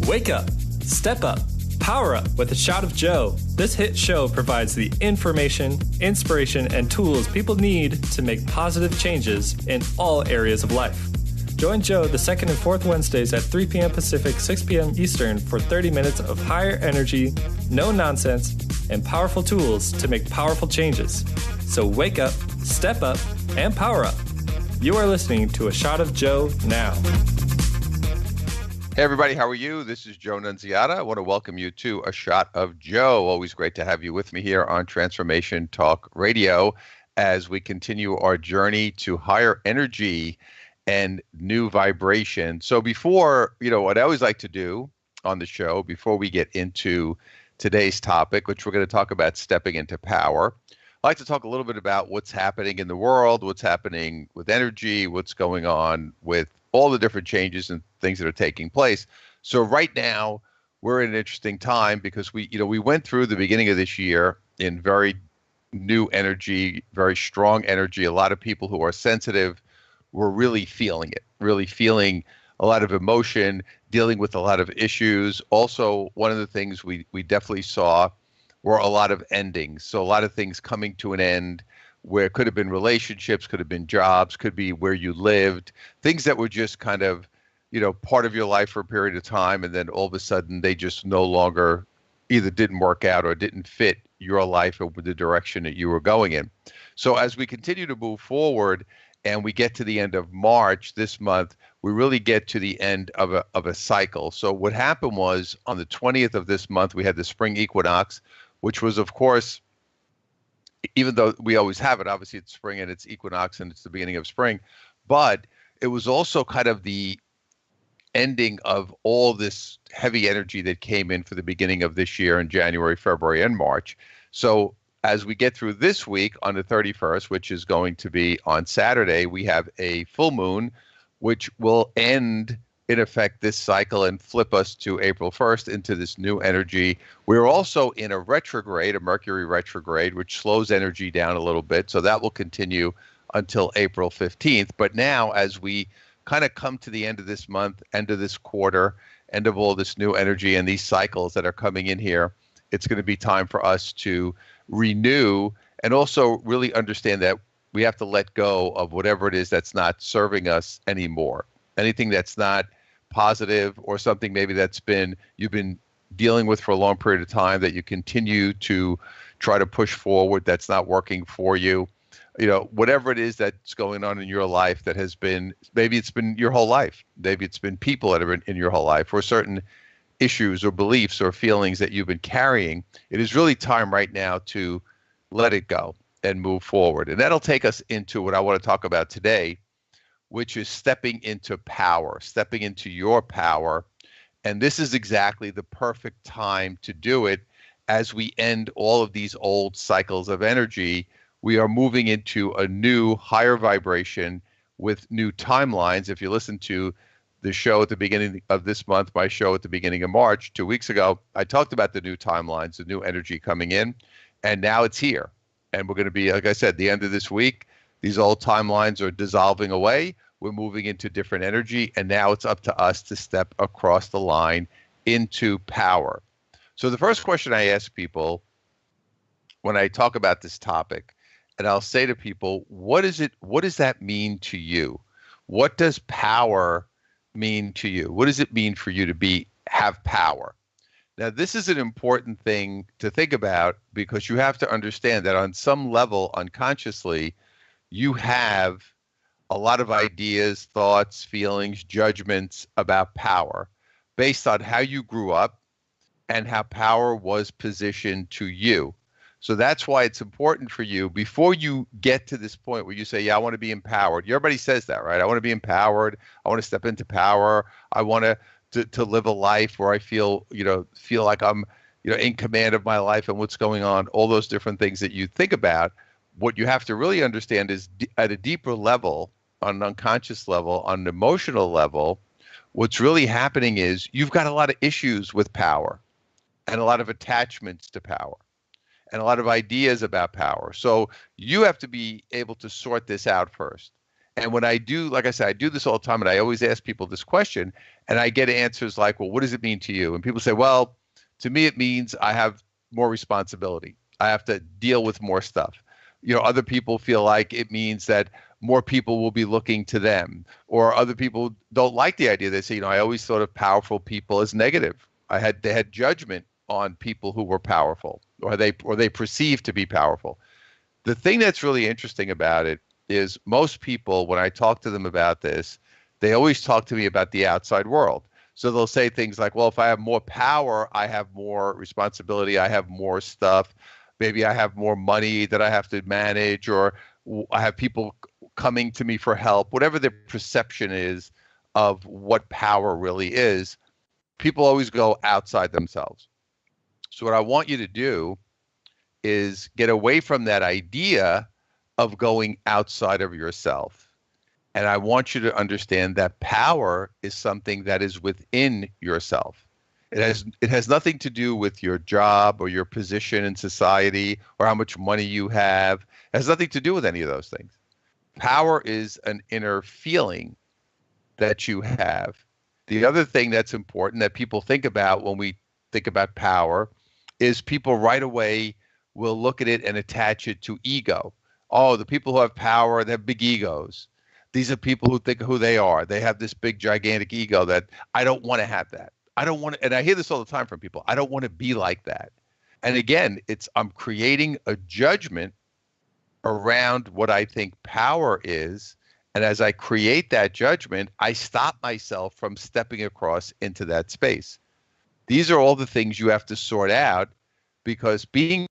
Wake up, step up, power up with a shot of Joe. This hit show provides the information, inspiration, and tools people need to make positive changes in all areas of life. Join Joe the second and fourth Wednesdays at 3 p.m. Pacific, 6 p.m. Eastern for 30 minutes of higher energy, no nonsense, and powerful tools to make powerful changes. So wake up, step up, and power up. You are listening to A Shot of Joe now. Hey everybody, how are you? This is Joe Nunziata. I want to welcome you to A Shot of Joe. Always great to have you with me here on Transformation Talk Radio as we continue our journey to higher energy and new vibration. So before, what I always like to do on the show, before we get into today's topic, which we're going to talk about stepping into power, I like to talk a little bit about what's happening in the world, what's happening with energy, what's going on with all the different changes and things that are taking place. So right now, we're in an interesting time because we went through the beginning of this year in very new energy, very strong energy. A lot of people who are sensitive were really feeling it, really feeling a lot of emotion, dealing with a lot of issues. Also, one of the things we definitely saw were a lot of endings. So a lot of things coming to an end, where it could have been relationships, could have been jobs, could be where you lived, things that were just kind of, part of your life for a period of time. And then all of a sudden they just no longer either didn't work out or didn't fit your life or the direction that you were going in. So as we continue to move forward and we get to the end of March this month, we really get to the end of a cycle. So what happened was on the 20th of this month, we had the spring equinox, which was, of course, even though we always have it, obviously it's spring and it's equinox and it's the beginning of spring, but it was also kind of the ending of all this heavy energy that came in for the beginning of this year in January, February, and March. So as we get through this week on the 31st, which is going to be on Saturday, we have a full moon, which will end in effect this cycle and flip us to April 1st into this new energy. We're also in a retrograde, a Mercury retrograde, which slows energy down a little bit. So that will continue until April 15th. But now as we kind of come to the end of this month, end of this quarter, end of all this new energy and these cycles that are coming in here, it's going to be time for us to renew and also really understand that we have to let go of whatever it is that's not serving us anymore. Anything that's not positive or something maybe you've been dealing with for a long period of time that you continue to try to push forward that's not working for you. Whatever it is that's going on in your life that has been, maybe it's been your whole life. Maybe it's been people that have been in your whole life or certain issues or beliefs or feelings that you've been carrying. It is really time right now to let it go and move forward. And that'll take us into what I want to talk about today, which is stepping into power, stepping into your power. And this is exactly the perfect time to do it as we end all of these old cycles of energy. We are moving into a new higher vibration with new timelines. If you listen to the show at the beginning of this month, my show at the beginning of March, 2 weeks ago, I talked about the new timelines, the new energy coming in, and now it's here. And we're going to be, like I said, the end of this week, these old timelines are dissolving away. We're moving into different energy, and now it's up to us to step across the line into power. So the first question I ask people when I talk about this topic, and I'll say to people, what does that mean to you? What does power mean to you? What does it mean for you to have power? Now, this is an important thing to think about because you have to understand that on some level, unconsciously, you have a lot of ideas, thoughts, feelings, judgments about power based on how you grew up and how power was positioned to you. So that's why it's important for you before you get to this point where you say, yeah, I want to be empowered. Everybody says that, right? I want to be empowered. I want to step into power. I want to live a life where I feel like I'm, in command of my life and what's going on, all those different things that you think about. What you have to really understand is at a deeper level, on an unconscious level, on an emotional level, what's really happening is you've got a lot of issues with power and a lot of attachments to power and a lot of ideas about power. So you have to be able to sort this out first. And when I do, like I said, I do this all the time, and I always ask people this question, and I get answers like, well, what does it mean to you? And people say, well, to me, it means I have more responsibility. I have to deal with more stuff. Other people feel like it means that more people will be looking to them, or other people don't like the idea. They say, I always thought of powerful people as negative. They had judgment on people who were powerful, or they perceived to be powerful. The thing that's really interesting about it is most people, when I talk to them about this, they always talk to me about the outside world. So they'll say things like, well, if I have more power, I have more responsibility, I have more stuff. Maybe I have more money that I have to manage, or I have people coming to me for help. Whatever their perception is of what power really is, people always go outside themselves. So what I want you to do is get away from that idea of going outside of yourself. And I want you to understand that power is something that is within yourself. It has nothing to do with your job or your position in society or how much money you have. It has nothing to do with any of those things. Power is an inner feeling that you have. The other thing that's important that people think about when we think about power is people right away will look at it and attach it to ego. Oh, the people who have power, they have big egos. These are people who think of who they are. They have this big, gigantic ego that I don't want to have that. I don't want to, and I hear this all the time from people. I don't want to be like that. And again, I'm creating a judgment around what I think power is. And as I create that judgment, I stop myself from stepping across into that space. These are all the things you have to sort out, because being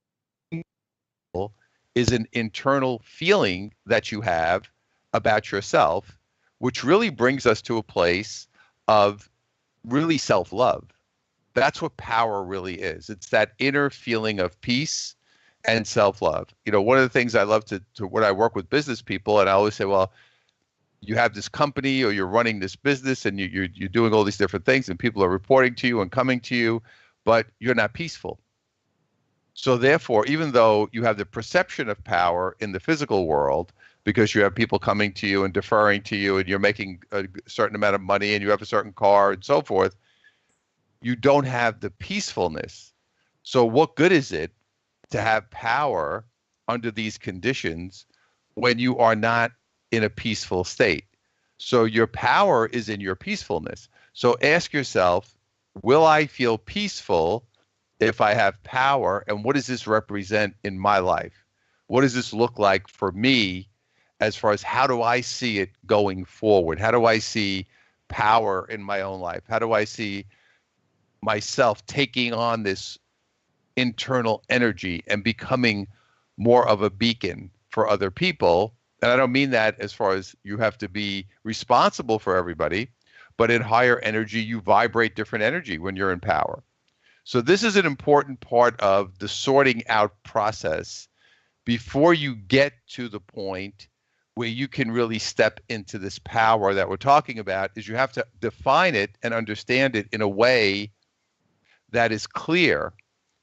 is an internal feeling that you have about yourself, which really brings us to a place of really self-love. That's what power really is. It's that inner feeling of peace and self-love. One of the things I love to when I work with business people, and I always say, well, you have this company or you're running this business and you're doing all these different things and people are reporting to you and coming to you, but you're not peaceful. So therefore, even though you have the perception of power in the physical world, because you have people coming to you and deferring to you and you're making a certain amount of money and you have a certain car and so forth, you don't have the peacefulness. So what good is it to have power under these conditions when you are not in a peaceful state? So your power is in your peacefulness. So ask yourself, will I feel peaceful if I have power? And what does this represent in my life? What does this look like for me as far as how do I see it going forward? How do I see power in my own life? How do I see myself taking on this internal energy and becoming more of a beacon for other people? And I don't mean that as far as you have to be responsible for everybody, but in higher energy, you vibrate different energy when you're in power. So this is an important part of the sorting out process before you get to the point where you can really step into this power that we're talking about. Is you have to define it and understand it in a way that is clear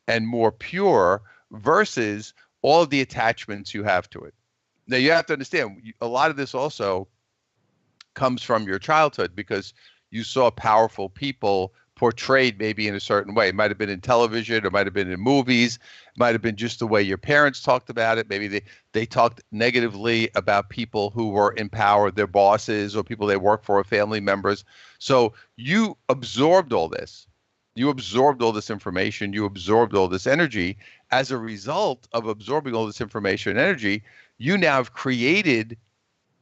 and more pure versus all of the attachments you have to it. Now, you have to understand, a lot of this also comes from your childhood because you saw powerful people portrayed maybe in a certain way. It might have been in television, it might have been in movies, it might have been just the way your parents talked about it. Maybe they talked negatively about people who were in power, their bosses or people they work for, or family members. So you absorbed all this. You absorbed all this information. You absorbed all this energy. As a result of absorbing all this information and energy, you now have created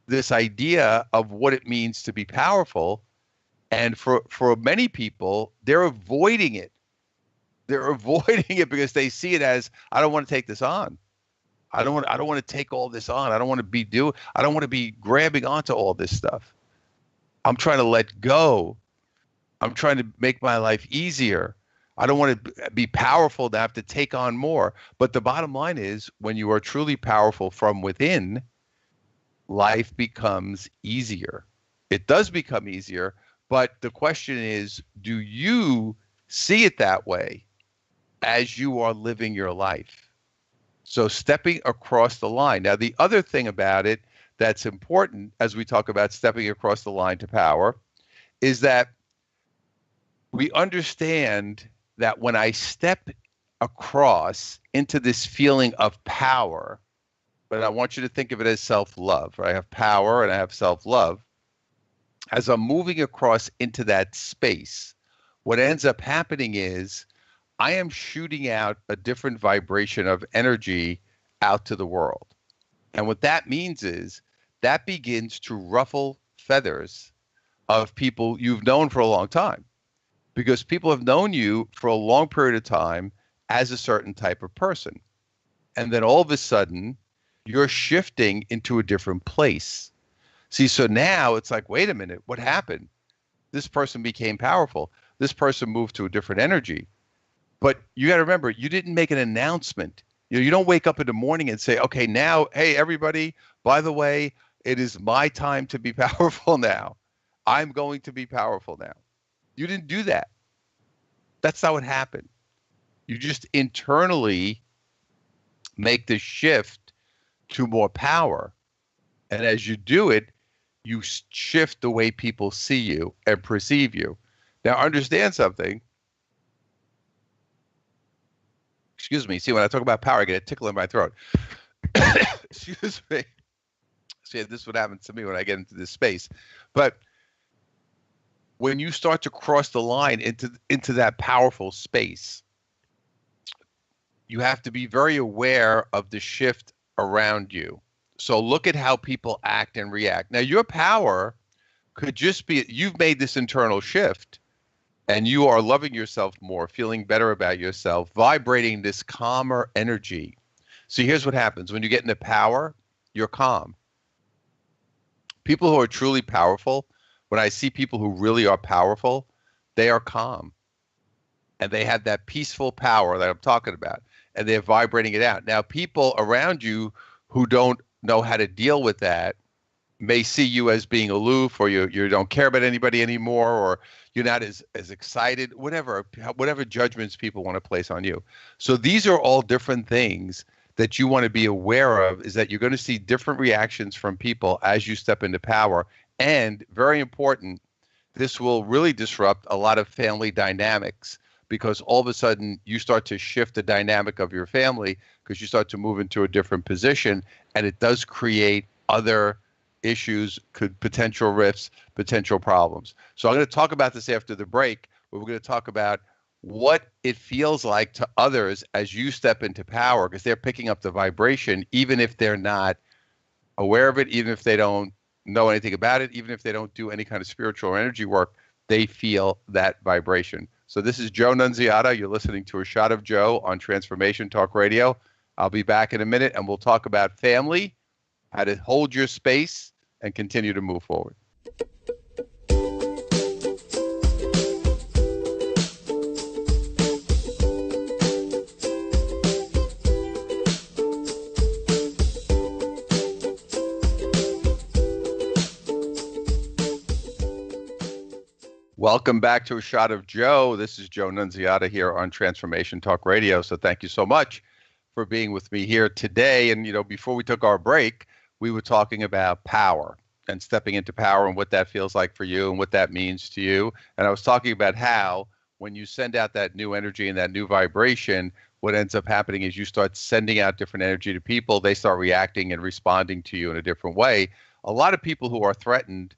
this idea of what it means to be powerful. And for many people, they're avoiding it. They're avoiding it because they see it as, I don't want to take this on. I don't want to take all this on. I don't want to be grabbing onto all this stuff. I'm trying to let go. I'm trying to make my life easier. I don't want to be powerful to have to take on more. But the bottom line is, when you are truly powerful from within, life becomes easier. It does become easier, but the question is, do you see it that way as you are living your life? So stepping across the line. Now, the other thing about it that's important as we talk about stepping across the line to power is that we understand that when I step across into this feeling of power, but I want you to think of it as self-love. I have power and I have self-love. As I'm moving across into that space, what ends up happening is I am shooting out a different vibration of energy out to the world. And what that means is that begins to ruffle feathers of people you've known for a long time, because people have known you for a long period of time as a certain type of person. And then all of a sudden, you're shifting into a different place. See, so now it's like, wait a minute, what happened? This person became powerful. This person moved to a different energy. But you got to remember, you didn't make an announcement. You don't wake up in the morning and say, okay, now, hey, everybody, by the way, it is my time to be powerful now. I'm going to be powerful now. You didn't do that. That's not what happened. You just internally make the shift to more power. And as you do it, you shift the way people see you and perceive you. Now, understand something. Excuse me. See, when I talk about power, I get a tickle in my throat. Excuse me. See, this is what happens to me when I get into this space. But when you start to cross the line into that powerful space, you have to be very aware of the shift around you. So look at how people act and react. Now, your power could just be you've made this internal shift and you are loving yourself more, feeling better about yourself, vibrating this calmer energy. So here's what happens. When you get into power, you're calm. People who are truly powerful, when I see people who really are powerful, they are calm. And they have that peaceful power that I'm talking about. And they're vibrating it out. Now, people around you who don't know how to deal with that may see you as being aloof, or you don't care about anybody anymore, or you're not as excited, whatever judgments people want to place on you. So these are all different things that you want to be aware of, is that you're going to see different reactions from people as you step into power. And very important, this will really disrupt a lot of family dynamics, because all of a sudden you start to shift the dynamic of your family because you start to move into a different position, and it does create other issues, potential rifts, potential problems. So I'm going to talk about this after the break, where we're going to talk about what it feels like to others as you step into power, because they're picking up the vibration, even if they're not aware of it, even if they don't know anything about it, even if they don't do any kind of spiritual or energy work, they feel that vibration. So this is Joe Nunziata. You're listening to A Shot of Joe on Transformation Talk Radio. I'll be back in a minute, and we'll talk about family, how to hold your space, and continue to move forward. Welcome back to A Shot of Joe. This is Joe Nunziata here on Transformation Talk Radio. So thank you so much for being with me here today. And, before we took our break, we were talking about power and stepping into power and what that feels like for you and what that means to you. And I was talking about how when you send out that new energy and that new vibration, what ends up happening is you start sending out different energy to people. They start reacting and responding to you in a different way. A lot of people who are threatened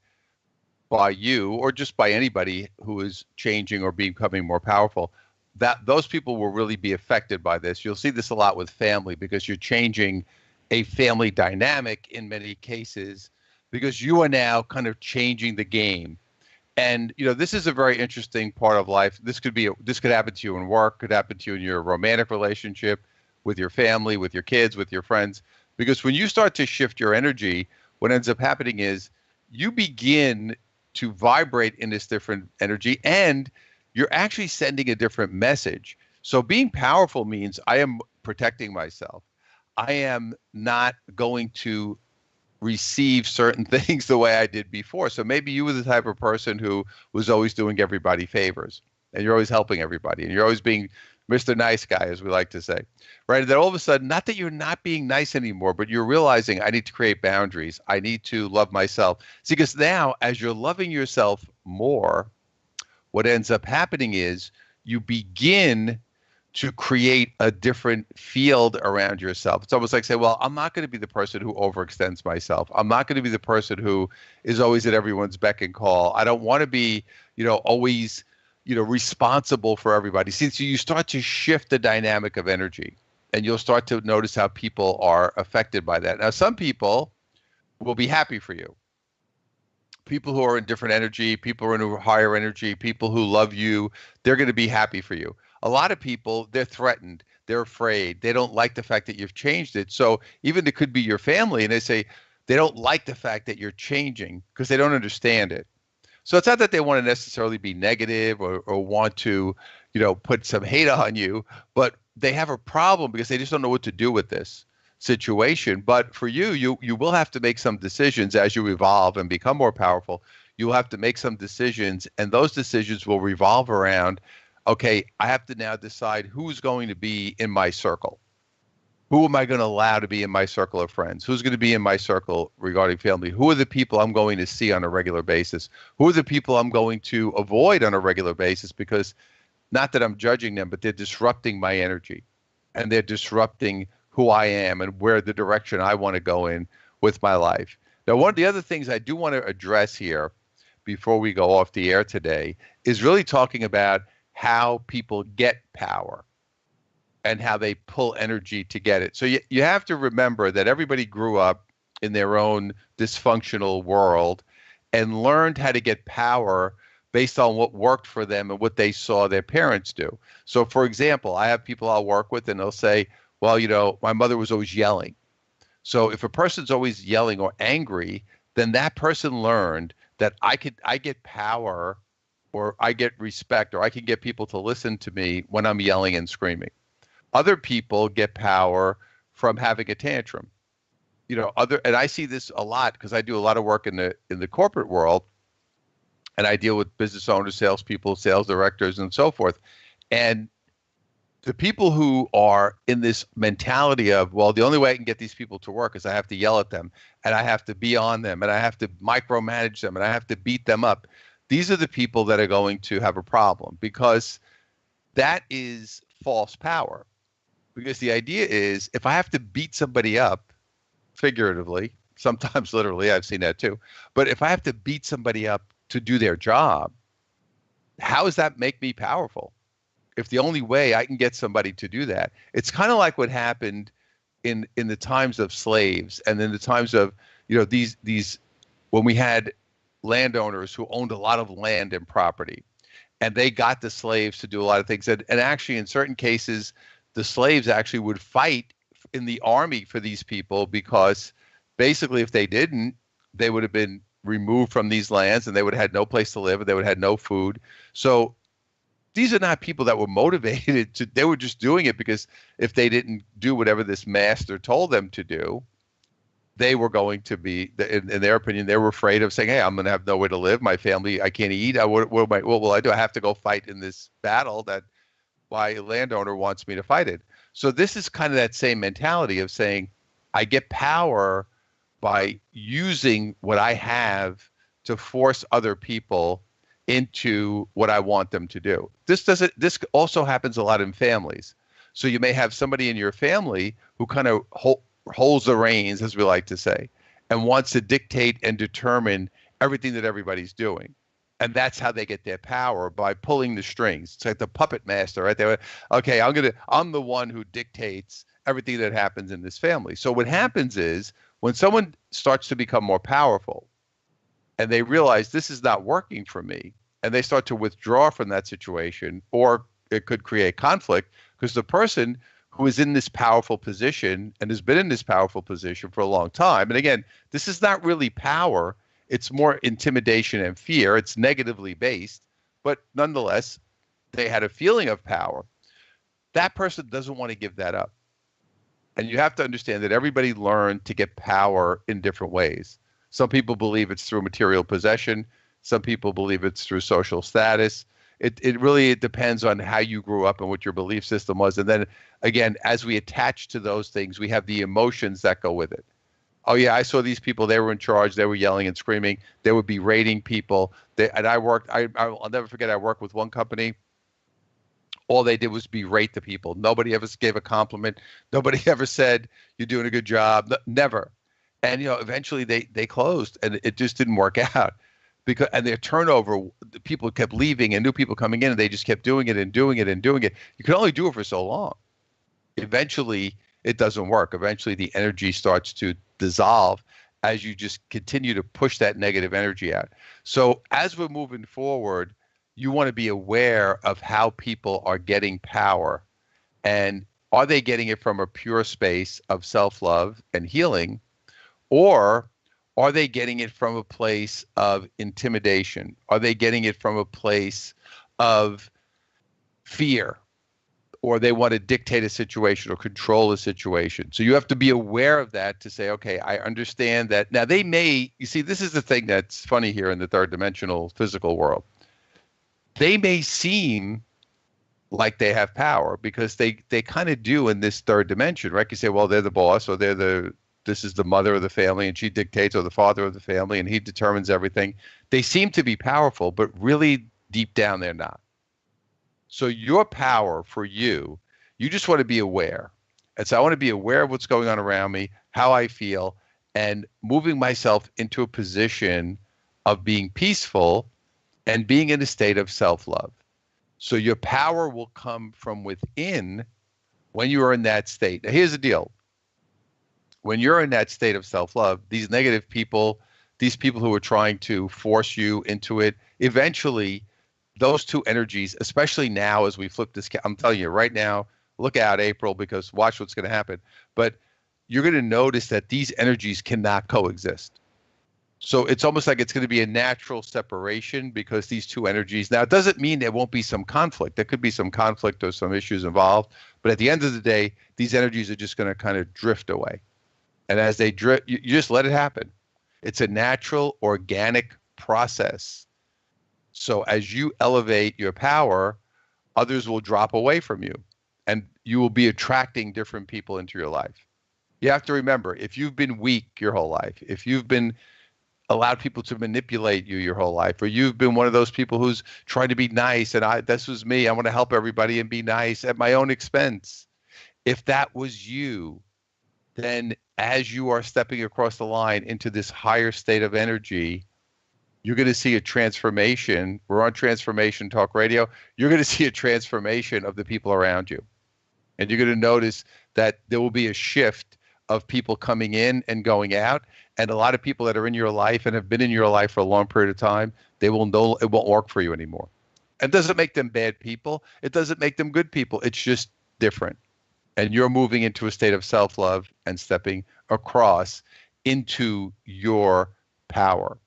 by you, or just by anybody who is changing or becoming more powerful, that those people will really be affected by this. You'll see this a lot with family, because you're changing a family dynamic in many cases, because you are now kind of changing the game. And this is a very interesting part of life. This could happen to you in work, could happen to you in your romantic relationship, with your family, with your kids, with your friends. Because when you start to shift your energy, what ends up happening is you begin to vibrate in this different energy, and you're actually sending a different message. So being powerful means I am protecting myself. I am not going to receive certain things the way I did before. So maybe you were the type of person who was always doing everybody favors, and you're always helping everybody, and you're always being Mr. Nice Guy, as we like to say, right? And then all of a sudden, not that you're not being nice anymore, but you're realizing I need to create boundaries. I need to love myself. See, because now as you're loving yourself more, what ends up happening is you begin to create a different field around yourself. It's almost like say, well, I'm not going to be the person who overextends myself. I'm not going to be the person who is always at everyone's beck and call. I don't want to be, always, responsible for everybody. See, so you start to shift the dynamic of energy and you'll start to notice how people are affected by that. Now, some people will be happy for you. People who are in different energy, people who are in higher energy, people who love you, they're going to be happy for you. A lot of people, they're threatened. They're afraid. They don't like the fact that you've changed it. So even it could be your family, and they say they don't like the fact that you're changing because they don't understand it. So it's not that they want to necessarily be negative or want to, put some hate on you, but they have a problem because they just don't know what to do with this situation. But for you, you will have to make some decisions as you evolve and become more powerful. You'll have to make some decisions, and those decisions will revolve around, okay, I have to now decide who's going to be in my circle. Who am I going to allow to be in my circle of friends? Who's going to be in my circle regarding family? Who are the people I'm going to see on a regular basis? Who are the people I'm going to avoid on a regular basis? Because not that I'm judging them, but they're disrupting my energy and they're disrupting who I am and where the direction I want to go in with my life. Now, one of the other things I do want to address here before we go off the air today is really talking about how people get power and how they pull energy to get it. So you have to remember that everybody grew up in their own dysfunctional world and learned how to get power based on what worked for them and what they saw their parents do. So, for example, I have people I'll work with and they'll say, well, my mother was always yelling. So if a person's always yelling or angry, then that person learned that I get power or I get respect or I can get people to listen to me when I'm yelling and screaming. Other people get power from having a tantrum. And I see this a lot because I do a lot of work in the corporate world, and I deal with business owners, salespeople, sales directors, and so forth. And the people who are in this mentality of, well, the only way I can get these people to work is I have to yell at them, and I have to be on them, and I have to micromanage them, and I have to beat them up. These are the people that are going to have a problem because that is false power. Because the idea is if I have to beat somebody up, figuratively, sometimes literally, I've seen that too, but if I have to beat somebody up to do their job, how does that make me powerful? If the only way I can get somebody to do that, it's kind of like what happened in the times of slaves and in the times of, these when we had landowners who owned a lot of land and property, and they got the slaves to do a lot of things. And actually, in certain cases, the slaves actually would fight in the army for these people because basically if they didn't, they would have been removed from these lands and they would have had no place to live and they would have had no food. So these are not people that were motivated they were just doing it because if they didn't do whatever this master told them to do, they were going to be, in their opinion, they were afraid of saying, hey, I'm going to have nowhere to live. My family, I can't eat. What will I do? I have to go fight in this battle that my landowner wants me to fight it. So this is kind of that same mentality of saying, I get power by using what I have to force other people into what I want them to do. This also happens a lot in families. So you may have somebody in your family who kind of holds the reins, as we like to say, and wants to dictate and determine everything that everybody's doing. And that's how they get their power, by pulling the strings. It's like the puppet master, right? Okay, I'm the one who dictates everything that happens in this family. So what happens is when someone starts to become more powerful and they realize this is not working for me, and they start to withdraw from that situation, or it could create conflict because the person who is in this powerful position and has been in this powerful position for a long time, and again, this is not really power. It's more intimidation and fear. It's negatively based, but nonetheless, they had a feeling of power. That person doesn't want to give that up. And you have to understand that everybody learned to get power in different ways. Some people believe it's through material possession. Some people believe it's through social status. It really depends on how you grew up and what your belief system was. And then again, as we attach to those things, we have the emotions that go with it. Oh yeah, I saw these people. They were in charge. They were yelling and screaming. They would be rating people. And I worked. I'll never forget. I worked with one company. All they did was berate the people. Nobody ever gave a compliment. Nobody ever said you're doing a good job. Never. And eventually they closed, and it just didn't work out and their turnover, the people kept leaving and new people coming in, and they just kept doing it and doing it and doing it. You can only do it for so long. Eventually, it doesn't work. Eventually, the energy starts to dissolve as you just continue to push that negative energy out. So as we're moving forward, you want to be aware of how people are getting power, and are they getting it from a pure space of self-love and healing, or are they getting it from a place of intimidation? Are they getting it from a place of fear? Or they want to dictate a situation or control a situation. So you have to be aware of that to say, okay, I understand that. Now you see, this is the thing that's funny here in the third dimensional physical world. They may seem like they have power because they kind of do in this third dimension, right? You say, well, they're the boss, or this is the mother of the family and she dictates, or the father of the family and he determines everything. They seem to be powerful, but really deep down they're not. So your power for you just want to be aware. And so I want to be aware of what's going on around me, how I feel, and moving myself into a position of being peaceful and being in a state of self-love. So your power will come from within when you are in that state. Now, here's the deal. When you're in that state of self-love, these negative people, these people who are trying to force you into it, eventually those two energies, especially now as we flip this, I'm telling you right now, look out April, because watch what's going to happen. But you're going to notice that these energies cannot coexist. So it's almost like it's going to be a natural separation because these two energies, now it doesn't mean there won't be some conflict. There could be some conflict or some issues involved. But at the end of the day, these energies are just going to kind of drift away. And as they drift, you just let it happen. It's a natural, organic process. So as you elevate your power, others will drop away from you, and you will be attracting different people into your life. You have to remember, if you've been weak your whole life, if you've been allowed people to manipulate you your whole life, or you've been one of those people who's trying to be nice, and this was me, I want to help everybody and be nice at my own expense. If that was you, then as you are stepping across the line into this higher state of energy, you're going to see a transformation. We're on Transformation Talk Radio. You're going to see a transformation of the people around you. And you're going to notice that there will be a shift of people coming in and going out. And a lot of people that are in your life and have been in your life for a long period of time, it won't work for you anymore. It doesn't make them bad people. It doesn't make them good people. It's just different. And you're moving into a state of self-love and stepping across into your power.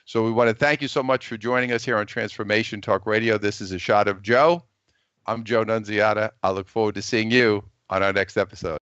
So we want to thank you so much for joining us here on Transformation Talk Radio. This is A Shot of Joe. I'm Joe Nunziata. I look forward to seeing you on our next episode.